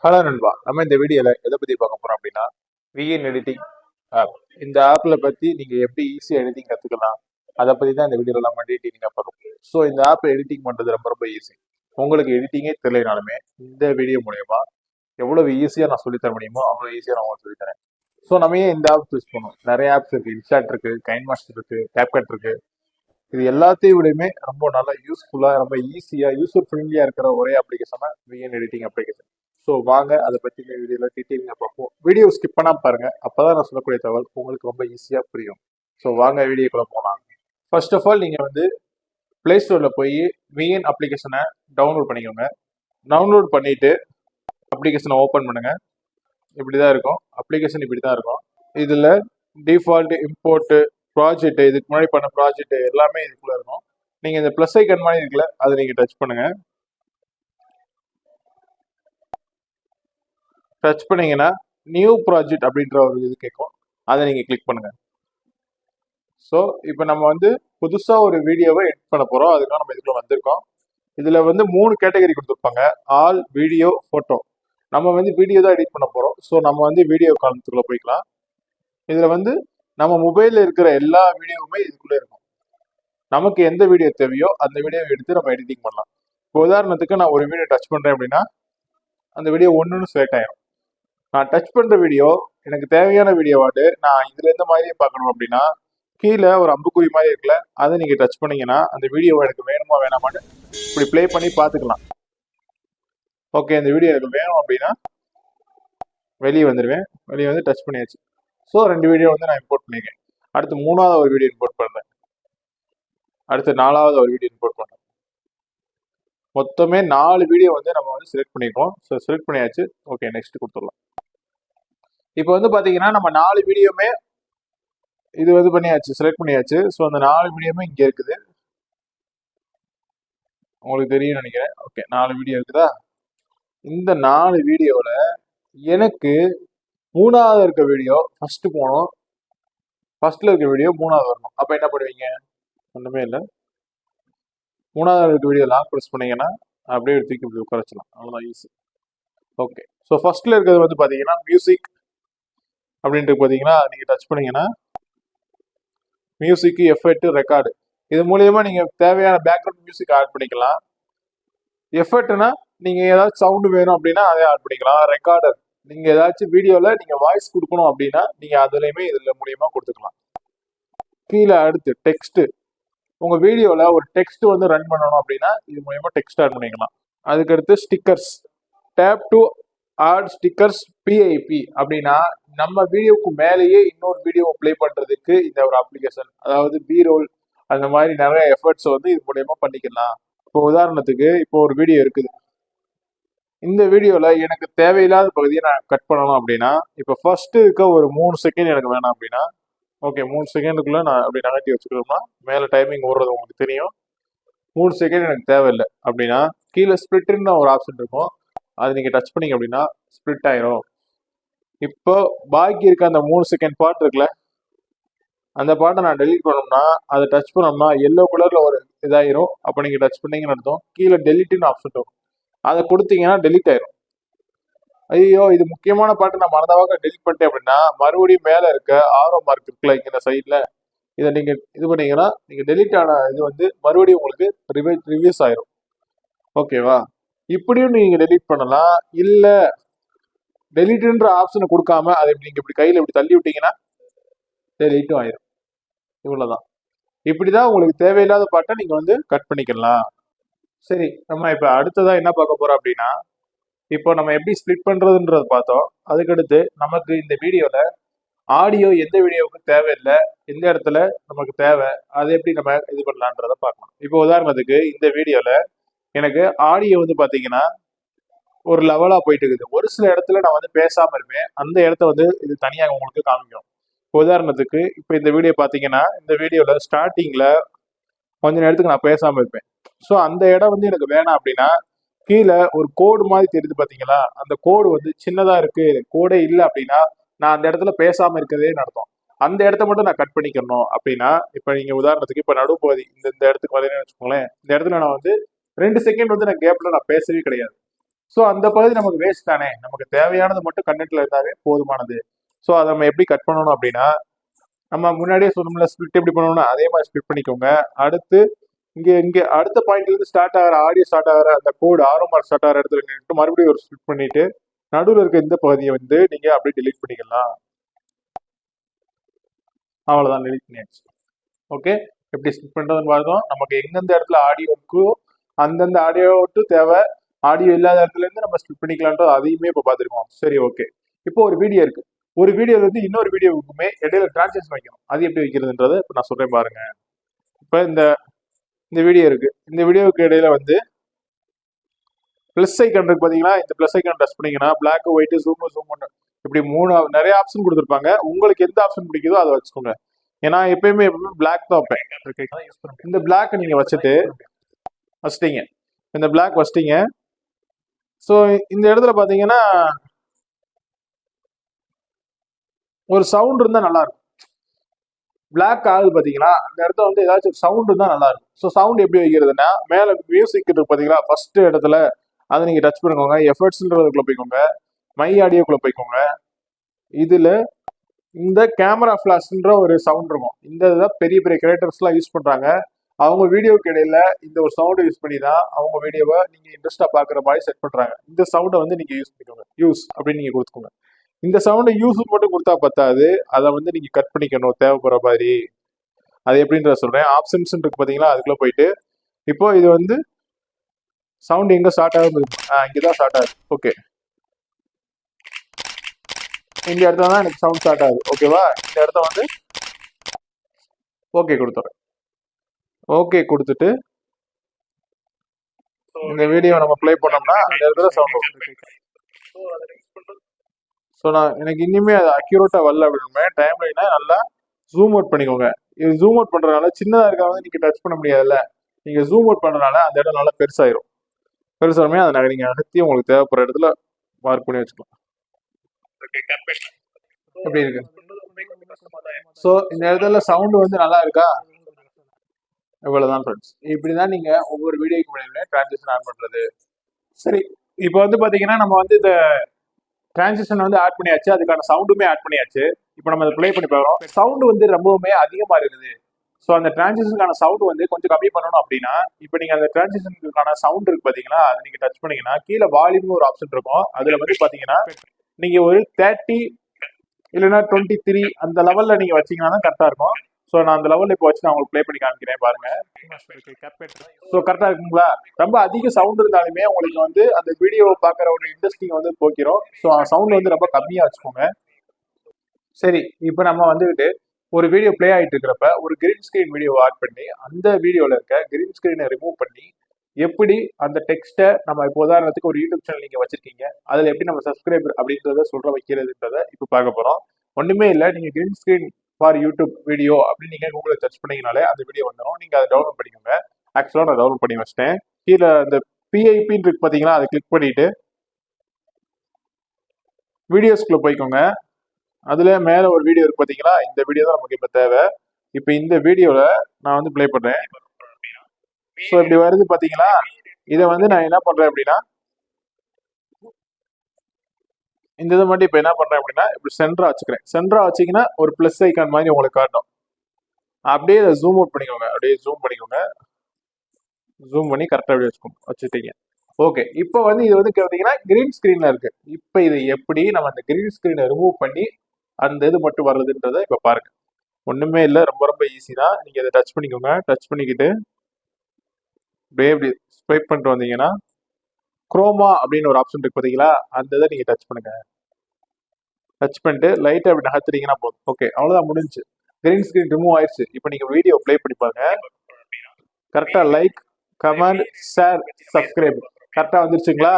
Hello நண்பா, நம்ம இந்த வீடியோல எதை பத்தி பார்க்க போறோம் அப்படின்னா விஎன் எடிட்டிங் ஆப். இந்த ஆப்ல பத்தி நீங்க எப்படி ஈஸியா எடிட்டிங் கத்துக்கலாம், அதை பத்தி தான் இந்த வீடியோல நம்ம டீட்டெயிலிங்கா பார்க்கணும். ஸோ இந்த ஆப் எடிட்டிங் பண்றது ரொம்ப ரொம்ப ஈஸி. உங்களுக்கு எடிட்டிங்கே தெரியலனாலுமே இந்த வீடியோ மூலயமா எவ்வளவு ஈஸியா நான் சொல்லித்தர முடியுமோ அவ்வளவு ஈஸியா நான் உங்களுக்கு சொல்லித்தரேன். ஸோ நம்ம ஏன் இந்த ஆப் யூஸ் பண்ணணும்? நிறைய ஆப்ஸ் இருக்கு, இன்ஸ்டாட் இருக்கு, கைன் மாஸ்டர் இருக்கு, கேப்கட் இருக்கு. இது எல்லாத்தையும் விடயுமே ரொம்ப நல்லா யூஸ்ஃபுல்லா, ரொம்ப ஈஸியா, யூசர் ஃப்ரெண்ட்லியா இருக்கிற ஒரே அப்ளிகேஷன் தான் விஎன் எடிட்டிங் அப்ளிகேஷன். ஸோ வாங்க அதை பத்தி இந்த வீடியோல டீட்டெயிலாக பார்ப்போம். வீடியோ ஸ்கிப் பண்ணாம பாருங்க, அப்பதான் நான் சொல்லக்கூடிய தகவல் உங்களுக்கு ரொம்ப ஈஸியா புரியும். ஸோ வாங்க வீடியோக்குள்ள போகலாம். ஃபர்ஸ்ட் ஆஃப் ஆல் நீங்க பிளே ஸ்டோர்ல போய் விஎன் அப்ளிகேஷனை டவுன்லோட் பண்ணிக்கோங்க. டவுன்லோட் பண்ணிட்டு அப்ளிகேஷனை ஓப்பன் பண்ணுங்க. இப்படிதான் இருக்கும் அப்ளிகேஷன், இப்படிதான் இருக்கும். இதுல டிஃபால்ட், இம்போர்ட், ப்ராஜெக்ட், இதுக்கு முன்னாடி பண்ண ப்ராஜெக்ட் எல்லாமே இதுக்குள்ள இருக்கும். நீங்க இந்த பிளஸ் ஐக்கன் மாதிரி இருக்குல்ல, அதை நீங்க டச் பண்ணுங்க. டச் பண்ணீங்கன்னா நியூ ப்ராஜெக்ட் அப்படின்ற ஒரு இது கேட்கும், அதை நீங்க கிளிக் பண்ணுங்க. ஸோ இப்போ நம்ம புதுசா ஒரு வீடியோவை எடிட் பண்ண போறோம். அதுக்காக நம்ம இதுக்குள்ள வந்திருக்கோம். இதுல 3 கேட்டகரி கொடுத்துருப்பாங்க, ஆல், வீடியோ, போட்டோ. நம்ம வீடியோ தான் எடிட் பண்ண போறோம். ஸோ நம்ம வீடியோ காலத்துக்குள்ள போய்க்கலாம். இதுல நம்ம மொபைல்ல இருக்கிற எல்லா வீடியோவுமே இதுக்குள்ள இருக்கும். நமக்கு எந்த வீடியோ தேவையோ அந்த வீடியோவை எடுத்து நம்ம எடிட்டிங் பண்ணலாம். இப்போ உதாரணத்துக்கு நான் ஒரு வீடியோ டச் பண்றேன் அப்படின்னா அந்த வீடியோ ஒன்றுன்னு செலக்ட் ஆயிடும். நான் டச் பண்ற வீடியோ எனக்கு தேவையான வீடியோவாட்டு நான் இதுல எந்த மாதிரியே பார்க்கணும் அப்படின்னா கீழே ஒரு அம்புக்குறி மாதிரி இருக்குல்ல, அதை நீங்க டச் பண்ணீங்கன்னா அந்த வீடியோ எனக்கு வேணுமா வேணாமான்னு இப்படி பிளே பண்ணி பார்த்துக்கலாம். ஓகே, இந்த வீடியோ எனக்கு வேணும் அப்படின்னா வெளியே வந்துடுவேன். வெளியே வந்து டச் பண்ணியாச்சு. ஸோ 2 வீடியோ நான் இம்போர்ட் பண்ணியிருக்கேன். அடுத்து 3வது ஒரு வீடியோ இம்போர்ட் பண்ணுறேன். அடுத்து 4வது ஒரு வீடியோ இம்போர்ட் பண்ணுறேன். மொத்தமே 4 வீடியோ நம்ம செலக்ட் பண்ணியிருக்கோம். ஸோ செலக்ட் பண்ணியாச்சு. ஓகே, நெக்ஸ்ட் கொடுத்துடலாம். இப்போ பாத்தீங்கன்னா நம்ம 4 வீடியோமே இது பண்ணியாச்சு, செலக்ட் பண்ணியாச்சு. ஸோ அந்த 4 வீடியோமே இங்க இருக்குது, உங்களுக்கு தெரியும் நினைக்கிறேன். ஓகே, 4 வீடியோ இருக்குதா? இந்த 4 வீடியோல எனக்கு 3வது இருக்க வீடியோ ஃபர்ஸ்ட் போகணும், ஃபர்ஸ்ட்ல இருக்க வீடியோ 3வது வரணும். அப்ப என்ன பண்ணுவீங்க? ஒண்ணுமே இல்லை, 3வது இருக்க வீடியோ லாக் ப்ரெஸ் பண்ணீங்கன்னா அப்படியே தூக்கி இப்படி உட்கார வச்சலாம். அவ்வளோதான், ஈஸி. ஓகே, ஸோ ஃபர்ஸ்ட்ல இருக்கிறது பாத்தீங்கன்னா மியூசிக் அப்படின்ட்டு பாத்தீங்கன்னா நீங்க டச் பண்ணீங்கன்னா மியூசிக், எஃபெக்ட், ரெக்கார்டு, இது மூலியமா நீங்க தேவையான பேக்ரவுண்ட் மியூசிக் ஆட் பண்ணிக்கலாம். எஃபெக்ட்னா நீங்க ஏதாச்சும் சவுண்ட் வேணும் அப்படின்னா அதை ஆட் பண்ணிக்கலாம். ரெக்கார்டர், நீங்க ஏதாச்சும் வீடியோல நீங்க வாய்ஸ் கொடுக்கணும் அப்படின்னா நீங்க அதுலயுமே இதுல மூலியமா கொடுத்துக்கலாம். கீழே அடுத்து டெக்ஸ்ட், உங்க வீடியோல ஒரு டெக்ஸ்ட் ரன் பண்ணணும் அப்படின்னா இது மூலியமா டெக்ஸ்ட் ஆட் பண்ணிக்கலாம். அதுக்கடுத்து stickers, tap to add stickers PIP அப்படின்னா நம்ம வீடியோக்கு மேலேயே இன்னொரு வீடியோ பிளே பண்றதுக்கு இந்த ஒரு அப்ளிகேஷன், அதாவது பி ரோல், அந்த மாதிரி நிறைய எஃபர்ட்ஸ் இது மூலயமா பண்ணிக்கலாம். இப்போ உதாரணத்துக்கு இப்போ ஒரு வீடியோ இருக்குது, இந்த வீடியோல எனக்கு தேவையில்லாத பகுதியை நான் கட் பண்ணணும் அப்படின்னா இப்போ ஃபர்ஸ்ட் இருக்க ஒரு 3 செகண்ட் எனக்கு வேணாம் அப்படின்னா ஓகே, 3 செகண்டுக்குள்ள நான் அப்படி நகர்த்தி வச்சுக்கணும்னா மேல டைமிங் ஓடுறது உங்களுக்கு தெரியும். 3 செகண்ட் எனக்கு தேவையில்லை அப்படின்னா கீழே ஸ்பிளிட்னு ஒரு ஆப்ஷன் இருக்கும், அது நீங்க டச் பண்ணீங்க அப்படின்னா ஸ்பிளிட் ஆயிரும். இப்போ பாக்கி இருக்க அந்த 3 செகண்ட் பார்ட் இருக்குல்ல, அந்த பார்ட்டை நான் டெலிட் பண்ணோம்னா அதை டச் பண்ணோம்னா எல்லோ கலர்ல ஒரு இதாயிரும். அப்போ நீங்க டச் பண்ணீங்கன்னு அர்த்தம். கீழே டெலிட்னு ஆப்ஷன் இருக்கும், அதை கொடுத்தீங்கன்னா டெலிட் ஆயிரும். ஐயோ, இது முக்கியமான பார்ட்டு நான் மறந்தவாக டெலிட் பண்ணிட்டேன் அப்படின்னா மறுபடியும் மேல இருக்க ஆரோ மார்க் இருக்குல்ல இங்க சைட்ல, இதை நீங்க இது பண்ணீங்கன்னா நீங்க டெலிட் ஆன இது மறுபடியும் உங்களுக்கு ரிவ்யூஸ் ஆயிரும். ஓகேவா? இப்படியும் நீங்க டெலிட் பண்ணலாம். இல்ல டெலிட்ன்ற ஆப்ஷனை கொடுக்காம அதை நீங்க இப்படி கையில இப்படி தள்ளி விட்டீங்கன்னா டெலிட்டும் ஆயிரும். இவ்வளவுதான். இப்படிதான் உங்களுக்கு தேவையில்லாத பாட்டை நீங்க கட் பண்ணிக்கலாம். சரி, நம்ம இப்ப அடுத்ததா என்ன பார்க்க போறோம் அப்படின்னா இப்போ நம்ம எப்படி ஸ்பிளிட் பண்றதுன்றது பார்த்தோம். அதுக்கடுத்து நமக்கு இந்த வீடியோல ஆடியோ எந்த வீடியோவுக்கு தேவையில்லை, எந்த இடத்துல நமக்கு தேவை, அதை எப்படி நம்ம இது பண்ணலான்றத பார்க்கலாம். இப்போ உதாரணத்துக்கு இந்த வீடியோல எனக்கு ஆடியோ பாத்தீங்கன்னா ஒரு லெவலா போயிட்டு இருக்குது. ஒரு சில இடத்துல நான் பேசாம இருப்பேன், அந்த இடத்த இது தனியாக உங்களுக்கு காமிக்கும். உதாரணத்துக்கு இப்போ இந்த வீடியோ பாத்தீங்கன்னா இந்த வீடியோல ஸ்டார்டிங்ல கொஞ்ச நேரத்துக்கு நான் பேசாம இருப்பேன். ஸோ அந்த இடம் எனக்கு வேணாம் அப்படின்னா கீழே ஒரு கோடு மாதிரி தெரியுது பாத்தீங்களா, அந்த கோடு சின்னதா இருக்கு, கோடே இல்லை அப்படின்னா நான் அந்த இடத்துல பேசாம இருக்கிறதே நடத்தும். அந்த இடத்த மட்டும் நான் கட் பண்ணிக்கணும் அப்படின்னா இப்ப நீங்க உதாரணத்துக்கு இப்ப நடுப்பகுதி இந்த இடத்துக்கு வரேன்னு வச்சுக்கோங்களேன், இந்த இடத்துல நான் 2 செகண்ட் நான் கேப்ல நான் பேசவே கிடையாது. ஸோ அந்த பகுதி நமக்கு வேஸ்ட் தானே, நமக்கு தேவையானது மட்டும் கண்டென்ட்ல இருந்தாவே போதுமானது. ஸோ அதை நம்ம எப்படி கட் பண்ணணும் அப்படின்னா, நம்ம முன்னாடியே சொன்னோம்ல ஸ்பிளிட் எப்படி பண்ணணும்னா அதே மாதிரி ஸ்பிளிட் பண்ணிக்கோங்க. அடுத்து இங்க இங்க அடுத்த பாயிண்ட்ல இருந்து ஸ்டார்ட் ஆகிற ஆடியோ ஸ்டார்ட் ஆகிற அந்த கோடு ஆர்எம்ஆர் ஸ்டார்ட் ஆகிற இடத்துல நின்று மறுபடியும் ஒரு ஸ்பிளிட் பண்ணிட்டு நடுவில் இருக்க இந்த பகுதியை வந்து நீங்க அப்படியே டெலீட் பண்ணிக்கலாம். அவ்வளவுதான், டெலீட் பண்ணியாச்சு. ஓகே, எப்படி ஸ்பிளிட் பண்றதுன்னு பார்த்தோம். நமக்கு எந்தெந்த இடத்துல ஆடியோ இருக்கோ அந்தந்த ஆடியோ மட்டும் தேவை, ஆடியோ இல்லாத இடத்துல இருந்து நம்ம ஸ்பிளிட் பண்ணிக்கலான்றது அதையுமே இப்போ பார்த்துருக்கோம். சரி, ஓகே. இப்போ ஒரு வீடியோ இருக்கு, ஒரு வீடியோல இருந்து இன்னொரு வீடியோவுக்குமே இடையில டிரான்ஸ்லேஷன் வைக்கணும். அது எப்படி வைக்கிறதுன்றதை இப்போ நான் சொல்றேன் பாருங்க. இப்போ இந்த வீடியோ இருக்கு, இந்த வீடியோவுக்கு இடையில வந்து பிளஸ் ஐக்கான் இருக்கு பாத்தீங்களா, இந்த பிளஸ் ஐக்கான் டச் பண்ணீங்கன்னா பிளாக் ஒயிட் ஜூம் இப்படி நிறைய ஆப்ஷன் கொடுத்துருப்பாங்க. உங்களுக்கு எந்த ஆப்ஷன் பிடிக்குதோ அதை வச்சுக்கோங்க. ஏன்னா எப்பயுமே பிளாக் தான் வைப்பேன். இந்த பிளாக் நீங்க வச்சிட்டீங்க, இந்த பிளாக் வச்சிட்டீங்க. ஸோ இந்த இடத்துல பாத்தீங்கன்னா ஒரு சவுண்ட் இருந்தா நல்லா இருக்கும். பிளாக் ஆகுது பாத்தீங்களா, அந்த இடத்துல வந்து ஏதாச்சும் சவுண்ட் இருந்தா நல்லா இருக்கும். ஸோ சவுண்ட் எப்படி வைக்கிறதுனா, மேல மியூசிக் இருக்கு பாத்தீங்களா, ஃபர்ஸ்ட் இடத்துல அதை நீங்க டச் பண்ணிக்கோங்க. எஃபர்ட்ஸ்ன்றதுக்குள்ள போய்க்கோங்க, மை ஆடியோக்குள்ள போய்க்கோங்க. இதுல இந்த கேமரா ஃபிளாஷ்ன்ற ஒரு சவுண்ட் இருக்கும். இந்த இதான் பெரிய பெரிய கிரியேட்டர்ஸ்லாம் யூஸ் பண்றாங்க. அவங்க வீடியோக்கு இடையில இந்த ஒரு சவுண்டை யூஸ் பண்ணி தான் அவங்க வீடியோவை நீங்க இன்ட்ரெஸ்டா பாக்குற மாதிரி செட் பண்றாங்க. இந்த சவுண்டை வந்து நீங்க யூஸ் பண்ணிக்கோங்க, யூஸ் அப்படின்னு நீங்க கொடுத்துக்கோங்க. இந்த சவுண்டை யூஸ் மட்டும் கொடுத்தா பத்தாது, அதை வந்து நீங்க கட் பண்ணிக்கணும் தேவைப்படுற மாதிரி. அது எப்படின்றத சொல்றேன். ஆப்ஷன்ஸ் இருக்கு பாத்தீங்களா, அதுக்குள்ள போயிட்டு இப்போ இது வந்து சவுண்ட் எங்க ஸ்டார்ட் ஆகுது, இங்கதான் ஸ்டார்ட் ஆகுது. ஓகே, இந்த இடத்துல தான் எனக்கு சவுண்ட் ஸ்டார்ட் ஆகுது. ஓகேவா, இந்த இடத்த வந்து ஓகே கொடுத்துறேன். ஓகே கொடுத்துட்டு இந்த வீடியோ நம்ம ப்ளே பண்ணோம்னா அந்த இடத்துல சவுண்ட் வரும். ஸோ எனக்கு இனிமே அது அக்யூரேட்டா வரல அப்படின்னு டைம் லைனா நல்லா ஜூம் அவுட் பண்ணிக்கோங்க. இது ஜூம் அவுட் பண்றதுனால சின்னதா இருக்காவது நீங்க டச் பண்ண முடியாதுல்ல, நீங்க ஜூம் அவுட் பண்றதுனால அந்த இடம் நல்லா பெருசாயிரும். பெருசாலுமே அதை நீங்க அகத்தி உங்களுக்கு தேவைப்படுற இடத்துல மார்க் பண்ணி வச்சுக்கலாம். எப்படி இருக்கு? ஸோ இந்த இடத்துல சவுண்ட் வந்து நல்லா இருக்கா? இவ்வளவுதான் ஃப்ரெண்ட்ஸ். இப்படிதான் நீங்க ஒவ்வொரு வீடியோக்கு முன்னாடி டிரான்சிஷன் ஆட் பண்றது. சரி, இப்போ வந்து பாத்தீங்கன்னா நம்ம வந்து இந்த டிரான்சிஷன் வந்து ஆட் பண்ணியாச்சு, அதுக்கான சவுண்டுமே ஆட் பண்ணியாச்சு. இப்போ நம்ம அதை ப்ளே பண்ணி பார்க்குறோம். சவுண்டு வந்து ரொம்பவுமே அதிகமா இருக்குது. ஸோ அந்த டிரான்சிஷனுக்கான சவுண்ட் வந்து கொஞ்சம் கம்மி பண்ணணும் அப்படின்னா, இப்போ நீங்க அந்த டிரான்சிஷனுக்கான சவுண்ட் இருக்கு பாத்தீங்களா, அதை நீங்க டச் பண்ணீங்கன்னா கீழே வால்யூம்னு ஒரு ஆப்ஷன் இருக்கும். அதுல வந்து பாத்தீங்கன்னா நீங்க ஒரு 30 இல்லைன்னா 23 அந்த லெவல்ல நீங்க வச்சீங்கன்னா தான் கரெக்டா இருக்கும். ஸோ நான் அந்த லெவலில் இப்போ வச்சு நான் உங்களுக்கு ப்ளே பண்ணி காமிக்கிறேன் பாருங்க. ஸோ கரெக்டாக இருக்குங்களா? ரொம்ப அதிக சவுண்ட் இருந்தாலுமே உங்களுக்கு வந்து அந்த வீடியோவை பார்க்குற ஒரு இன்ட்ரெஸ்டிங் வந்து போக்கிறோம். ஸோ சவுண்ட் வந்து ரொம்ப கம்மியாக வச்சுக்கோங்க. சரி, இப்போ நம்ம வந்துட்டு ஒரு வீடியோ ப்ளே ஆகிட்டு இருக்கிறப்ப ஒரு கிரீன் ஸ்க்ரீன் வீடியோ ஆட் பண்ணி அந்த வீடியோவில் இருக்க கிரீன் ஸ்க்ரீனை ரிமூவ் பண்ணி எப்படி அந்த டெக்ஸ்ட்டை நம்ம இப்போ உதாரணத்துக்கு ஒரு யூடியூப் சேனல் நீங்கள் வச்சிருக்கீங்க, அதில் எப்படி நம்ம சப்ஸ்கிரைபர் அப்படின்றத சொல்ற வைக்கிறதுன்றத இப்போ பார்க்க போகிறோம். ஒன்றுமே இல்லை, நீங்கள் green screen for YouTube video அப்படின்னு நீங்கள் கூகுளில் சர்ச் பண்ணீங்கனாலே அந்த வீடியோ வந்துடும். நீங்கள் அதை டவுன்லோட் பண்ணிக்கோங்க. ஆக்சுவலாக நான் டவுன்லோட் பண்ணி வச்சிட்டேன். கீழே அந்த பிஐபின்னு இருக்கு பார்த்தீங்களா, அதை கிளிக் பண்ணிட்டு வீடியோஸ்குள்ளே போய்க்கோங்க. அதுல மேலே ஒரு வீடியோ இருக்கு பார்த்தீங்களா, இந்த வீடியோ தான் நமக்கு இப்போ தேவை. இப்போ இந்த வீடியோவில் நான் வந்து ப்ளே பண்ணுறேன். ஸோ இப்படி வருது பார்த்தீங்களா, இதை வந்து நான் என்ன பண்ணுறேன் அப்படின்னா இந்த இதை மட்டும் இப்போ என்ன பண்ணுறேன் அப்படின்னா இப்படி சென்டரா வச்சுக்கிறேன். சென்டரா வச்சிங்கன்னா ஒரு ப்ளஸ் ஐக்கான் மாதிரி உங்களுக்கு காட்டும். அப்படியே அதை ஜூம் அவுட் பண்ணிக்கோங்க, அப்படியே ஜூம் பண்ணிக்கோங்க. ஜூம் பண்ணி கரெக்டாக அப்படியே வச்சுட்டீங்க. ஓகே, இப்போ வந்து இது வந்து பார்த்தீங்கன்னா கிரீன் ஸ்க்ரீனில் இருக்கு. இப்போ இது எப்படி நம்ம அந்த கிரீன் ஸ்க்ரீனை ரிமூவ் பண்ணி அந்த இது மட்டும் வர்றதுன்றதை இப்போ பாருங்க. ஒன்றுமே இல்லை, ரொம்ப ரொம்ப ஈஸி தான். நீங்கள் இதை டச் பண்ணிக்கோங்க. டச் பண்ணிக்கிட்டு அப்படியே இப்படி ஸ்வைப் பண்ணிட்டு வந்தீங்கன்னா குரோமா அப்படின்னு ஒரு ஆப்ஷன் இருக்கு பார்த்தீங்களா, அந்த இதை நீங்கள் டச் பண்ணுங்க. டச் பண்ணிட்டு லைட்டாக அப்படி நகர்த்துறீங்கன்னா போதும். ஓகே, அவ்வளோதான், முடிஞ்சு. கிரீன் ஸ்க்ரீன் ரிமூவ் ஆயிடுச்சு. இப்போ நீங்கள் வீடியோ ப்ளே பண்ணி பாருங்க. கரெக்டாக லைக், கமெண்ட், ஷேர், சப்ஸ்கிரைப் கரெக்டாக வந்துருச்சுங்களா?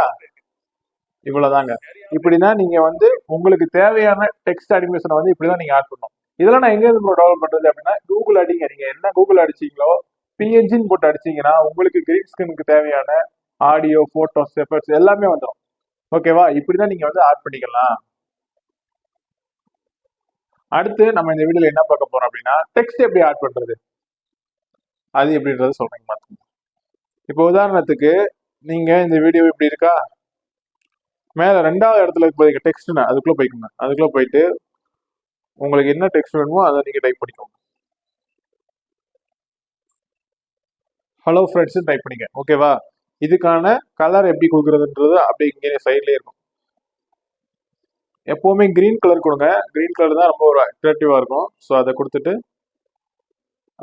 இவ்வளோதாங்க. இப்படிதான் நீங்க வந்து உங்களுக்கு தேவையான டெக்ஸ்ட் அனிமேஷனை வந்து இப்படிதான் நீங்க ஆட் பண்ணணும். இதெல்லாம் நான் எங்க இருந்து டெவலப் பண்றது அப்படின்னா கூகுள் அடிங்க. நீங்க என்ன கூகுள் அடிச்சீங்களோ பிஎன்ஜின்னு போட்டு அடிச்சீங்கன்னா உங்களுக்கு கிரீன் ஸ்கிரீனுக்கு தேவையான ஆடியோ, போட்டோஸ், எஃபெக்ட்ஸ் எல்லாமே வந்துடும். ஓகேவா? இப்படிதான் நீங்க வந்து ஆட் பண்ணிக்கலாம். அடுத்து நம்ம இந்த வீடியோல என்ன பார்க்க போறோம் அப்படின்னா டெக்ஸ்ட் எப்படி ஆட் பண்றது அது எப்படின்றது சொல்றேங்க. இப்போ உதாரணத்துக்கு நீங்க இந்த வீடியோ இப்படி இருக்கா, மேல ரெண்டாவது இடத்துல இப்போதைக்கு டெக்ஸ்ட்னா அதுக்குள்ள போய்க்கோங்க. அதுக்குள்ள போயிட்டு உங்களுக்கு என்ன டெக்ஸ்ட் வேணுமோ அதை நீங்க டைப் பண்ணிக்கோங்க. ஹலோ ஃப்ரெண்ட்ஸ் டைப் பண்ணிக்க. ஓகேவா? இதுக்கான கலர் எப்படி கொடுக்குறதுன்றது அப்படியே இங்கே சைட்லேயே இருக்கும். எப்பவுமே கிரீன் கலர் கொடுங்க. கிரீன் கலர் தான் ரொம்ப ஒரு அட்ராக்டிவா இருக்கும். ஸோ அதை கொடுத்துட்டு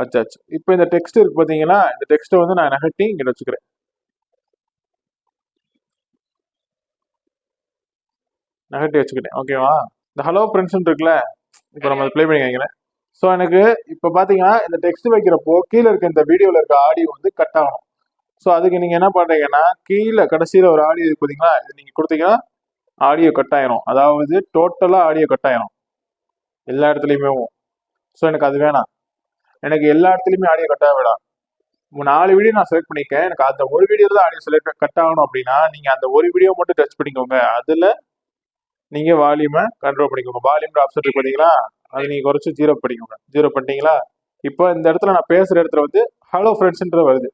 அச்சாச்சு. இப்போ இந்த டெக்ஸ்ட் இருக்கு பார்த்தீங்களா, இந்த டெக்ஸ்ட்டை வந்து நான் நகட்டி இங்கே வச்சுக்கிறேன். நகட்டி வச்சுக்கிட்டேன். ஓகேவா? இந்த ஹலோ ஃப்ரெண்ட்ஸ் இருக்குல்ல, இப்போ நம்ம ப்ளே பண்ணி வைக்கிறேன். ஸோ எனக்கு இப்போ பார்த்தீங்கன்னா இந்த டெக்ஸ்ட் வைக்கிறப்போ கீழே இருக்க இந்த வீடியோவில் இருக்க ஆடியோ வந்து கட் ஆகணும். ஸோ அதுக்கு நீங்கள் என்ன பண்ணுறீங்கன்னா கீழே கடைசியில் ஒரு ஆடியோ இருக்கு பார்த்தீங்களா, இது நீங்கள் கொடுத்தீங்கன்னா ஆடியோ கட் ஆயிரும். அதாவது டோட்டலாக ஆடியோ கட் ஆயிரும் எல்லா இடத்துலையுமே. ஸோ எனக்கு அது வேணாம். எனக்கு எல்லா இடத்துலையுமே ஆடியோ கட் ஆக வேணாம். 4 வீடியோ நான் செலக்ட் பண்ணிக்கேன். எனக்கு அந்த ஒரு வீடியோ தான் ஆடியோ செலக்ட் கட் ஆகணும் அப்படின்னா நீங்கள் அந்த ஒரு வீடியோ மட்டும் டச் பண்ணிக்கோங்க. அதில் நீங்கள் வால்யூமை கண்ட்ரோல் பண்ணிக்கோங்க. வால்யூம் ஆப்ஷன் இருக்கு பார்த்தீங்களா, அது நீங்கள் குறைச்சி 0 பண்ணிக்கோங்க. 0 பண்ணிட்டீங்களா? இப்போ இந்த இடத்துல நான் பேசுகிற இடத்துல வந்து ஹலோ ஃப்ரெண்ட்ஸ்ன்ற வருது.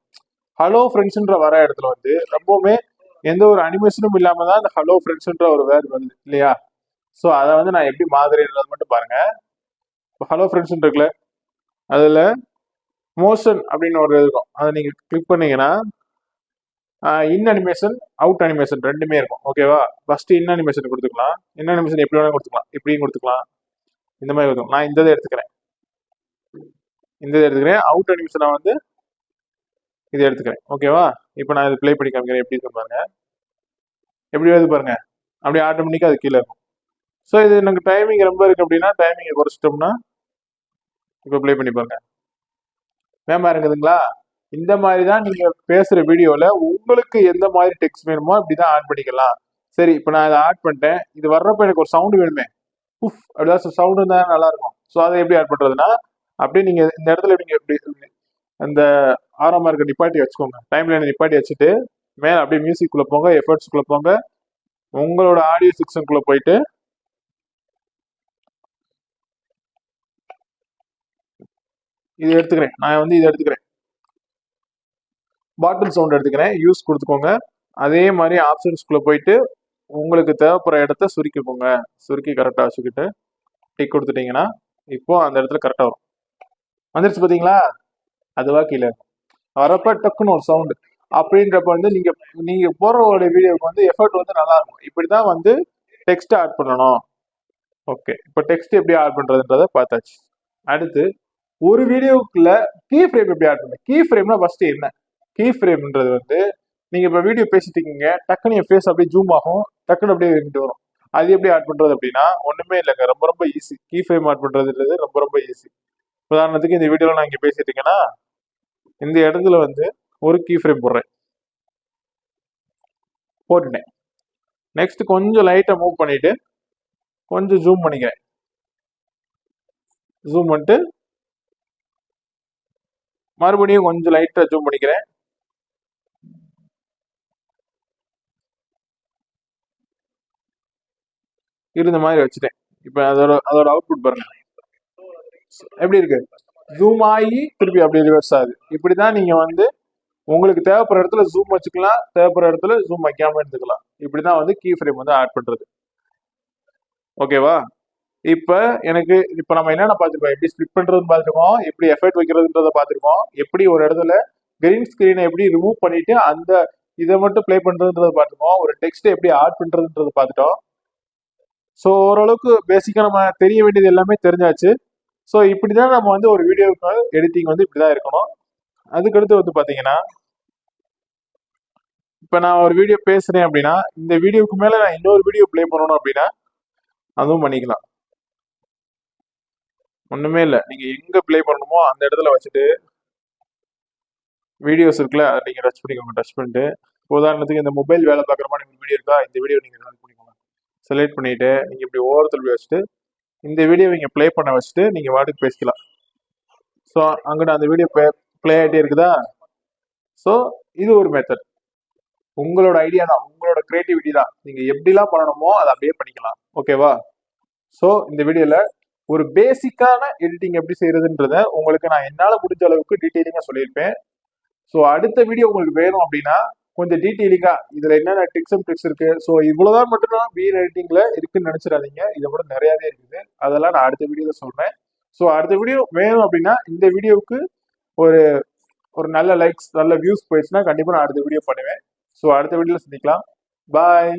ஹலோ ஃப்ரெண்ட்ஸ்ன்ற வர இடத்துல வந்து ரொம்பவுமே எந்த ஒரு அனிமேஷனும் இல்லாம தான் இந்த ஹலோ ஃப்ரெண்ட்ஸ்ன்ற ஒரு வேர்டு வருது இல்லையா? ஸோ அதை வந்து நான் எப்படி மாதிரின்றது மட்டும் பாருங்க. இப்போ ஹலோ ஃப்ரெண்ட்ஸ் இருக்குல்ல, அதில் மோஷன் அப்படின்னு ஒரு இருக்கும். அதை நீங்கள் கிளிக் பண்ணீங்கன்னா இன் அனிமேஷன் அவுட் அனிமேஷன் ரெண்டுமே இருக்கும். ஓகேவா? ஃபர்ஸ்ட் இன் அனிமேஷன் கொடுத்துக்கலாம். இன் அனிமேஷன் எப்படி வேணா கொடுத்துக்கலாம். இப்படியும் கொடுத்துக்கலாம். இந்த மாதிரி கொடுத்துக்கலாம். நான் இந்த இதை எடுத்துக்கிறேன். இந்த இதை எடுத்துக்கிறேன். அவுட் அனிமேஷனை வந்து இதை எடுத்துக்கிறேன். ஓகேவா? இப்போ நான் இது ப்ளே பண்ணி காமிக்கிறேன். எப்படி இருக்கு பாருங்க. எப்படி வருது பாருங்க. அப்படியே ஆட்டோமேட்டிக்காக அது கீழே இருக்கும். ஸோ இது எனக்கு டைமிங் ரொம்ப இருக்கு அப்படின்னா டைமிங்கை குறைச்சிட்டோம்னா இப்போ ப்ளே பண்ணி பாருங்க. வேமா இருக்குதுங்களா? இந்த மாதிரி தான் நீங்க பேசுற வீடியோல உங்களுக்கு எந்த மாதிரி டெக்ஸ்ட் வேணுமோ அப்படிதான் ஆட் பண்ணிக்கலாம். சரி, இப்போ நான் இதை ஆட் பண்ணிட்டேன். இது வர்றப்ப எனக்கு ஒரு சவுண்ட் வேணுமே, உஃப் அப்படிதான் சவுண்ட் இருந்தா நல்லா இருக்கும். ஸோ அதை எப்படி ஆட் பண்றதுன்னா அப்படியே நீங்க இந்த இடத்துல நீங்க எப்படி அந்த ஆறாம் மார்க்கை நிப்பாட்டி வச்சுக்கோங்க. டைம் லைனை நிப்பாட்டி வச்சுட்டு மேலே அப்படியே மியூசிக்குள்ள போங்க, எஃபர்ட்ஸ்குள்ள போங்க, உங்களோட ஆடியோ செக்ஷனுக்குள்ள போயிட்டு இது எடுத்துக்கிறேன். நான் வந்து இதை எடுத்துக்கிறேன். பாட்டில் சவுண்ட் எடுத்துக்கிறேன். யூஸ் கொடுத்துக்கோங்க. அதே மாதிரி ஆப்ஷன்ஸ்குள்ள போயிட்டு உங்களுக்கு தேவைப்படுற இடத்த சுருக்கிக்கோங்க. சுருக்கி கரெக்டாக வச்சுக்கிட்டு டிக் கொடுத்துட்டீங்கன்னா இப்போ அந்த இடத்துல கரெக்டாக வரும். வந்துருச்சு பார்த்தீங்களா? அதுவா கீழே வரப்ப டக்குன்னு ஒரு சவுண்டு அப்படின்றப்ப வந்து நீங்க நீங்க போடுற வீடியோவுக்கு வந்து எஃபர்ட் வந்து நல்லா இருக்கும். இப்படிதான் வந்து டெக்ஸ்ட் ஆட் பண்ணணும். ஓகே, இப்போ டெக்ஸ்ட் எப்படி ஆட் பண்றதுன்றத பார்த்தாச்சு. அடுத்து ஒரு வீடியோக்குள்ள கீ ஃப்ரேம் எப்படி ஆட் பண்ணுங்க. கீ ஃப்ரேம்னா ஃபர்ஸ்ட் என்ன? கீ ஃப்ரேம்ன்றது வந்து நீங்க இப்ப வீடியோ பேசிட்டு இருக்கீங்க, டக்குனு என் ஃபேஸ் அப்படியே ஜூம் ஆகும், டக்குனு அப்படியே இருந்துட்டு வரும். அது எப்படி ஆட் பண்றது அப்படின்னா ஒண்ணுமே இல்லைங்க, ரொம்ப ரொம்ப ஈஸி. கீ ஃப்ரேம் ஆட் பண்றதுன்றது ரொம்ப ரொம்ப ஈஸி. உதாரணத்துக்கு இந்த வீடியோல நான் இங்க பேசிட்டு இருக்கேன்னா இந்த இடத்துல வந்து ஒரு கீ ஃப்ரேம் போட்டுட்டேன். நெக்ஸ்ட் கொஞ்சம் லைட்டா மூவ் பண்ணிட்டு கொஞ்சம் ஜூம் பண்ணிக்கிறேன். ஜூம் பண்ணிட்டு மறுபடியும் கொஞ்சம் லைட்டா ஜூம் பண்ணிக்கிறேன். இருந்த மாதிரி வச்சுட்டேன். இப்ப அதோட அவுட்புட் பாருங்க எப்படி இருக்கு. ஜூம் ஆகி திருப்பி அப்படியே ரிவர்ஸ் ஆகுது. இப்படிதான் நீங்க வந்து உங்களுக்கு தேவைப்படுற இடத்துல ஜூம் வச்சுக்கலாம், தேவைப்படுற இடத்துல ஜூம் வைக்காம எடுத்துக்கலாம். இப்படிதான் வந்து கீ ஃப்ரேம் வந்து ஆட் பண்றது. ஓகேவா? இப்ப எனக்கு இப்ப நம்ம என்னென்ன பார்த்துருக்கோம், எப்படி ஸ்பிளிட் பண்றதுன்னு பார்த்துருக்கோம், எப்படி எஃபெக்ட் வைக்கிறதுன்றத பார்த்துருக்கோம், எப்படி ஒரு இடத்துல கிரீன் ஸ்கிரீனை எப்படி ரிமூவ் பண்ணிட்டு அந்த இதை மட்டும் ப்ளே பண்றதுன்றத பார்த்துருக்கோம், ஒரு டெக்ஸ்ட் எப்படி ஆட் பண்றதுன்றத பார்த்துட்டோம். ஸோ ஓரளவுக்கு பேசிக்கா நம்ம தெரிய வேண்டியது எல்லாமே தெரிஞ்சாச்சு. ஸோ இப்படிதான் நம்ம வந்து ஒரு வீடியோக்கு எடிட்டிங் வந்து இப்படிதான் இருக்கணும். அதுக்கடுத்து வந்து பாத்தீங்கன்னா இப்ப நான் ஒரு வீடியோ பேசுறேன் அப்படின்னா இந்த வீடியோக்கு மேல நான் இன்னொரு வீடியோ ப்ளே பண்ணணும் அப்படின்னா அதுவும் பண்ணிக்கலாம். ஒண்ணுமே இல்லை, நீங்க எங்க ப்ளே பண்ணணுமோ அந்த இடத்துல வச்சுட்டு வீடியோஸ் இருக்குல்ல அதை நீங்க டச் பண்ணிக்கோங்க. டச் பண்ணிட்டு உதாரணத்துக்கு இந்த மொபைல் வேலை பார்க்குற மாதிரி வீடியோ இருக்கா, இந்த வீடியோ நீங்க செலக்ட் பண்ணிக்கோங்க. செலக்ட் பண்ணிட்டு நீங்க இப்படி ஓரத்தில் வச்சுட்டு இந்த வீடியோ நீங்க ப்ளே பண்ண வச்சுட்டு நீங்க வாட்டுக்கு பேசிக்கலாம். ஸோ அங்கிட்ட அந்த வீடியோ ப்ளே ஆகிட்டே இருக்குதா. ஸோ இது ஒரு மெத்தட். உங்களோட ஐடியா தான், உங்களோட கிரியேட்டிவிட்டி தான். நீங்க எப்படிலாம் பண்ணணுமோ அதை அப்படியே பண்ணிக்கலாம். ஓகேவா? ஸோ இந்த வீடியோல ஒரு பேசிக்கான எடிட்டிங் எப்படி செய்யறதுன்றத உங்களுக்கு நான் என்னால முடிஞ்ச அளவுக்கு டீட்டெயிலிங்கா சொல்லியிருப்பேன். ஸோ அடுத்த வீடியோ உங்களுக்கு வேணும் அப்படின்னா கொஞ்சம் டீட்டெயிலிங்கா இதுல என்னென்ன டிப்ஸ் அண்ட் ட்ரிக்ஸ் இருக்கு. ஸோ இவ்வளவுதான் மட்டும் தான் வீடியோ எடிட்டிங்ல இருக்குன்னு நினைச்சிடாதீங்க. இதை விட நிறையவே இருக்குது. அதெல்லாம் நான் அடுத்த வீடியோல சொல்றேன். ஸோ அடுத்த வீடியோ வேணும் அப்படின்னா இந்த வீடியோவுக்கு ஒரு ஒரு நல்ல லைக்ஸ் நல்ல வியூஸ் போயிடுச்சுன்னா கண்டிப்பா நான் அடுத்த வீடியோ பண்ணுவேன். ஸோ அடுத்த வீடியோல சந்திக்கலாம். பாய்.